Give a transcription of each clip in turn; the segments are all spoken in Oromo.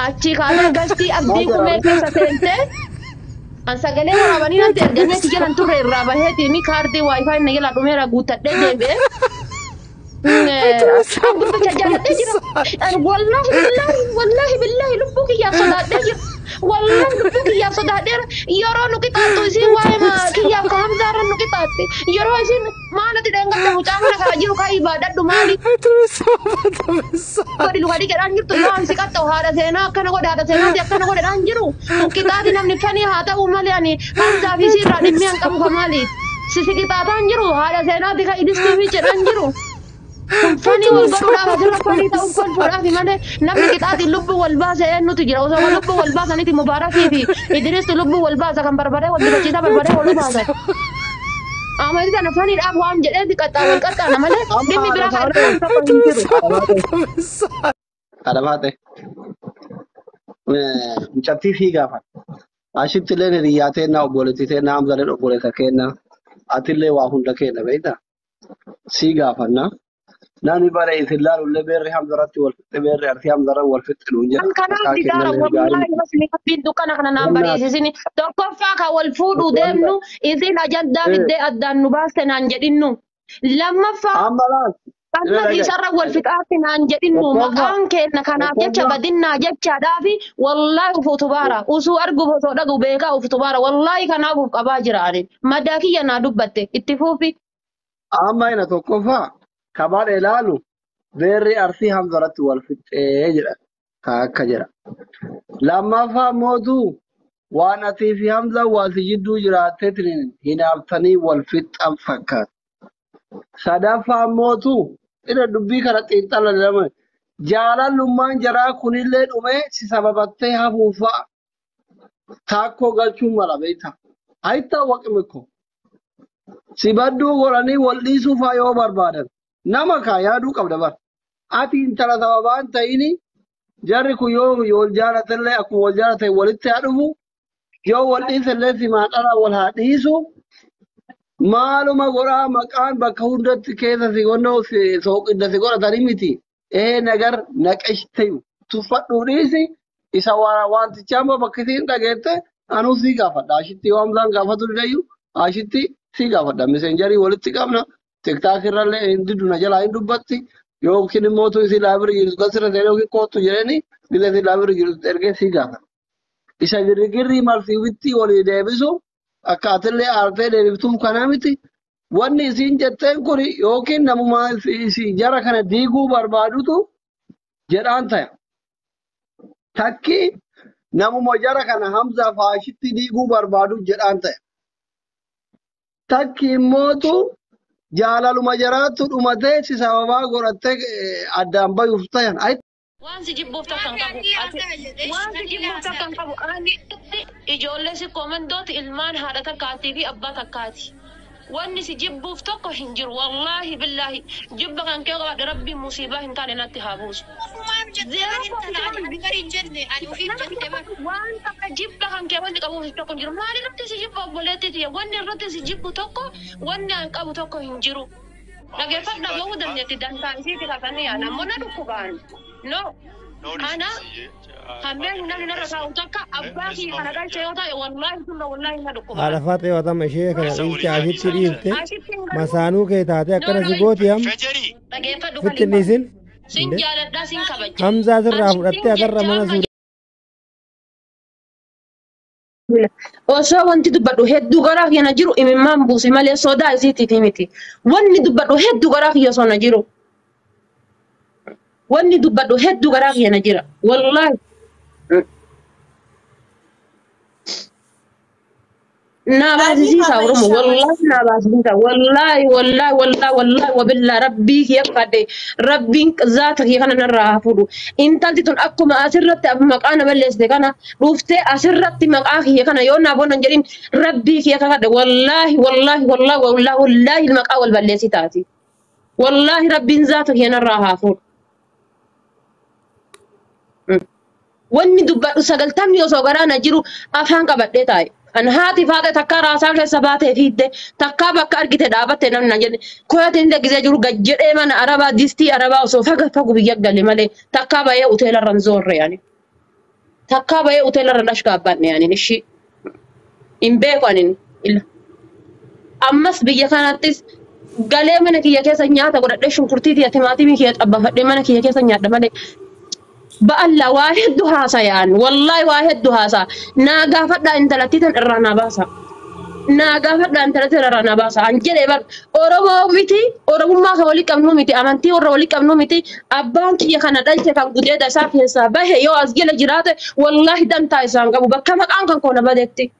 Achi kaasee gastii abdii kumee keessa seentee an sagalee waraabanii natti erganii achi jiran turre irraa baheetiin kaardii waayifaayi na jalaa dhumeera guuttadhee deebi'ee. Gurbicha jaaladhee jira. Wallahi billahi lubbuu kiyyaaf sodaadhee jira. Wallahi lubbuu kiyyaaf sodaadheera. Yeroo nu qixaattu isiin waa'ee kiyyaaf ka Hamzaarra nu qixaatte. Yeroo isiin maalati dheengadda mucaa kana karaa jiru kaa ibaadadhu maali? Godi lukadii jedhaan jirtu yoo ansi qaxxawu haadha seenaa akkana godhe haadha seenaati akkana godhedhaan jiru. Qixaati namni fanii haa ta'u malee ani Hamzaa fi isiirraa dhimmi an qabu ka maali? Sisi qixaataan jiru haadha seenaati ka idistii jedhaan jiru. Fani والبرودة هذول فني تاون كل فرا في منه نبي كتاتي لب والباس إنه تجرا وزمان لب والباس أني مبارك في إدريس لب والباس كم بربره ودي بچيتا بربره ولو باس أما إذا نفني الأب وام جد كتا والكتا أنا مله دمي بلا ada baate mucatti fi gaafa ashitti leen riyaatee na obboleetitee na Hamzaaleen obboleeta kenna atillee waa hunda kenna beeyta si gaafanna nani bare itilal ulle berri Hamzaratti wal fitte berri arti Hamzara wal fitte lunja kana didara wallahi masli bintu kana kana nambari isini tokkoffaa ka wal fuudhu deemnu isin ajanda bidde addan nu baaste naan jedhinnu lammaffaa amalas Amma isarra wal fixaatti naan jedhinnu maqaan kenna kanaaf jecha badinnaa jechaadhaafi wallahi ufutu baara usuu argu osoo dhagu beekaa ufutu baara wallahi kanaaf uf qabaa jiraani madaa kiyya naa dubbatte itti fuufi amma ina tokkoffaa kabaal ilaalu berri arti Hamzaratti wal fitte jira akka jira lammaffaa mootu waan ati fi Hamza wal jidduu jiraattee tiriin hinaabtanii wal fixxan fakkaata sadaffaa mootu ina dubbii kana xiinxala lama jaalalummaan jaraa kunillee dhume si sababattee hafuufa taakko galchuun mala beekta ayta waqmiko si badduu godhanii wal dhiisuufaa yoo barbaadan nama kaa yaaduu qabda bar ati intala sababaan ta'ini jarri kun yoo wal jaalatellee akkuma wal jaalate walitti haa dhufu yoo wal dhiisellee si maadhara wal haa dhiisu maaluma godhaa maqaan bakka hundatti keessa si gonnoo sooqidda si godhatanii miti nagar naqashtayu tuffadhuu dhiisi isa wanticha amma bakka isiin dhageette anuu sii gaafadha ashitti yoo Hamzaan gaafatu didayyu ashitti sii gaafadha meseenjarii walitti qabna TikTok irrallee hindi duna jalaa hin dubbatti yookiin immoo isi laabiri jiru gasira ta'e yookiin kootu jedhani bilasi laabiri jiru ergee sii gaafadha isa girgirri marsiiwitti walii deebisu akkaatillee aartee deebiftuuf kanaa miti wanni isiin jetteen kun yookiin namuma isi jara kana diiguu barbaadutu jedhaan ta'a takki namuma jara kana Hamzaa faashitti diiguu barbaadu jedhaan ta'a takki immootu jaalaluma jaraattu dhumatee si sababaa godhattee addaan bayuuf tayan waan si jibbuuf takkan qabu ani ijoollee si komandooti ilmaan haadha takkaatii fi abbaa takkaati wanni si jibbuuf tokko hin jiru wallahi billahi jibba kan kee qabaadhe rabbi musiibaa hin taane natti haa buusu waan takka jibba kan kee wanni qabuuf tokko hin jiru maali irratti si jibba obboleettiti wanni irratti si jibbu tokko wanni an qabu tokko hin jiru dhageeffadha bahuu dandeetti dantaan isiiti kakanii yaa namoonni dhukkubaan no ana hameen namni narra taa'u takka abbaa kiyya kana galcha yoo ta'e wallahi sunna wallahi na dhukkubaan haadha faatee watama ishee kana dhiifte ashitti dhiifte masaanuu kee taate akkana si gooti ham fittinniisin sin jaaladhaa sin kabaja Hamzaa sirraa fudhattee agarra mana suudha. Osoo wanti dubbadhu hedduu garaa kiyya na jiru imimmaan buusi malee sodaa isiitiif miti wanni dubbadhu hedduu garaa kiyya osoo na jiru wanni dubbadhu hedduu garaa kiyya na jira wallahi nabaasisiisa oromo wallahi nabaasisiisa wallahi wabilla rabbii kiyya kadhe rabbiin zaata kiyya kana narraa fuudhu intalti tun akkuma asirratti maqaa na balleessite kana dhuftee asirratti maqaa kiyya kana yoo naa boona jedhin rabbii kiyya kadhe wallahi maqaa wal balleessi taati wallahi rabbiin zaata kiyya narraa haa fuudhu wanni dubbadhu sagaltamni osoo garaa na jiru afaan qabadhee taa'e أنا هاتي فاتة تكا راسا في سباتة فيدة تكا بكار كده دابت نمنا جد كويت إنك إذا جرو جد إيمان أربا ديستي أربا وسوفا فقو بيجا لي مالي تكا بيا أوتيل الرنزور يعني تكا بيا أوتيل الرناش كابان يعني نشي إن بيقانين إلا أمس بيجا كانتس قالي منك يا كيس نياتا قرأت ليش كرتيتي أتماتي ميكيت أبا فدي منك يا كيس نياتا مالي بألا واحد دهاسا يعني والله واحد دهاسا ناقا فدا انت لتيتن الرانا باسا ناقا فدا انت لتيتن الرانا باسا انجلي بر أورو ميتي أورو ما خولي كم ميتي أمانتي أورو كم ميتي أبان كي يخنا دايت كم قدية دسا في حسابه يو أزجل جراته والله دم تايسان قبو بكما كان كونا بدكتي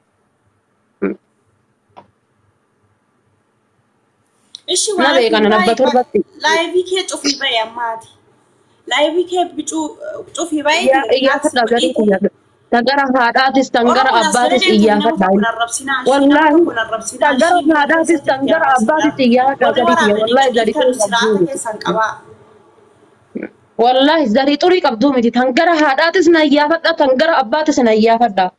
إيش ما بيجي أنا نبتور بتي لايفي كي تشوفي بيا ماتي لايفي كي بتشوفي بيا يا فدا غريب يا تجرا هاداتس تنجرا أباتس إياه فدا والله تجرا هاداتس تنجرا أباتس إياه غريب والله غريب والله زري طريق أبدومي تنجرا هاداتس نياه فدا تنجرا أباتس نياه فدا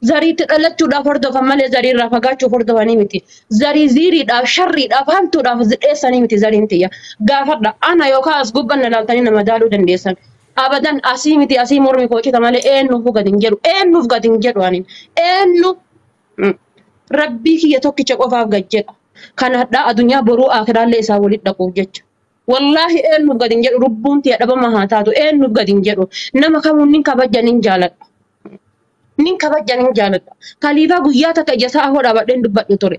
زري تقلت شو فردو فمال زري رافقات شو فردو هنيمتي زري زيري دا شري دا فهمتو دا فزئيس هنيمتي زري انتيا غافر دا أنا يوكا أسقوبا نلالتاني نمدالو دنديسان أبدا أسيمتي أسيم ورمي كوشي تمالي إنو فوقا دنجرو إنو فوقا دنجرو هنين إنو ربي كي يتوكي شاق وفاف غجر كان هدا الدنيا برو آخران ليسا ولد دقو جج والله إنو فوقا دنجرو ربون تيا دبا مهاتاتو إنو فوقا دنجرو نما كمون نين كبجا ننجالت nin kabajjan hin jaaladha kalifa guyyaa takka jasaa hoo dhaabadheen dubbadhe ture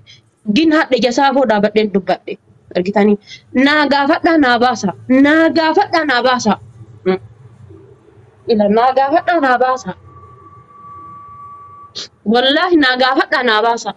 gin hadhe jasaa hoo dhaabadheen dubbadhe argitanii naa gaafadhaa naa baasa naa gaafadhaa naa baasa ila naa gaafadhaa naa baasa wallahi naa gaafadhaa naa baasa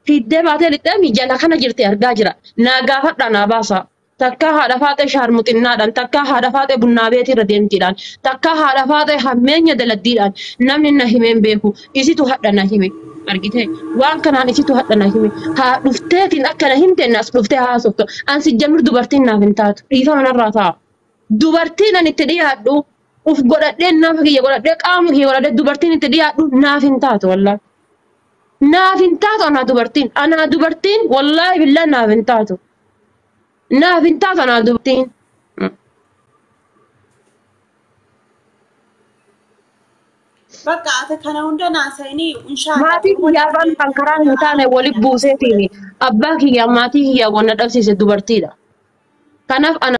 fiddee baatee lixxee jala kana jirte argaa jira naa gaafadhaa naa baasa takka haadha faate shaarmuxinnaadhaan takka haadha faate bunnaa beetirra deemtiidhaan takka haadha faate hammeenya daladdiidhaan namni na himeen beeku isitu hadha na hime argite waan kanaan isitu hadha na hime haa dhufteetiin akkana himteen as dhuftee haasofto ansi jamir dubartiin naaf hin taatu dhiifa manarraa ta'a dubartiin an itti dhiyaadhu uf godhadhee nafa kiyya godhadhee qaama kiyya godhadhee dubartiin itti dhiyaadhu naaf hin taatu wallahi naaf hin taatu anaa dubartiin wallahi billah naaf hin taatu naaf hin taatu anaa dubartiin بقى أتكلم عندنا سيني إن شاء الله. ما تيجي يا بان كنكران متانة ولي بوسيتيني أباكي يا ما تيجي يا وانا دفسي سدوبرتيدا كناف أنا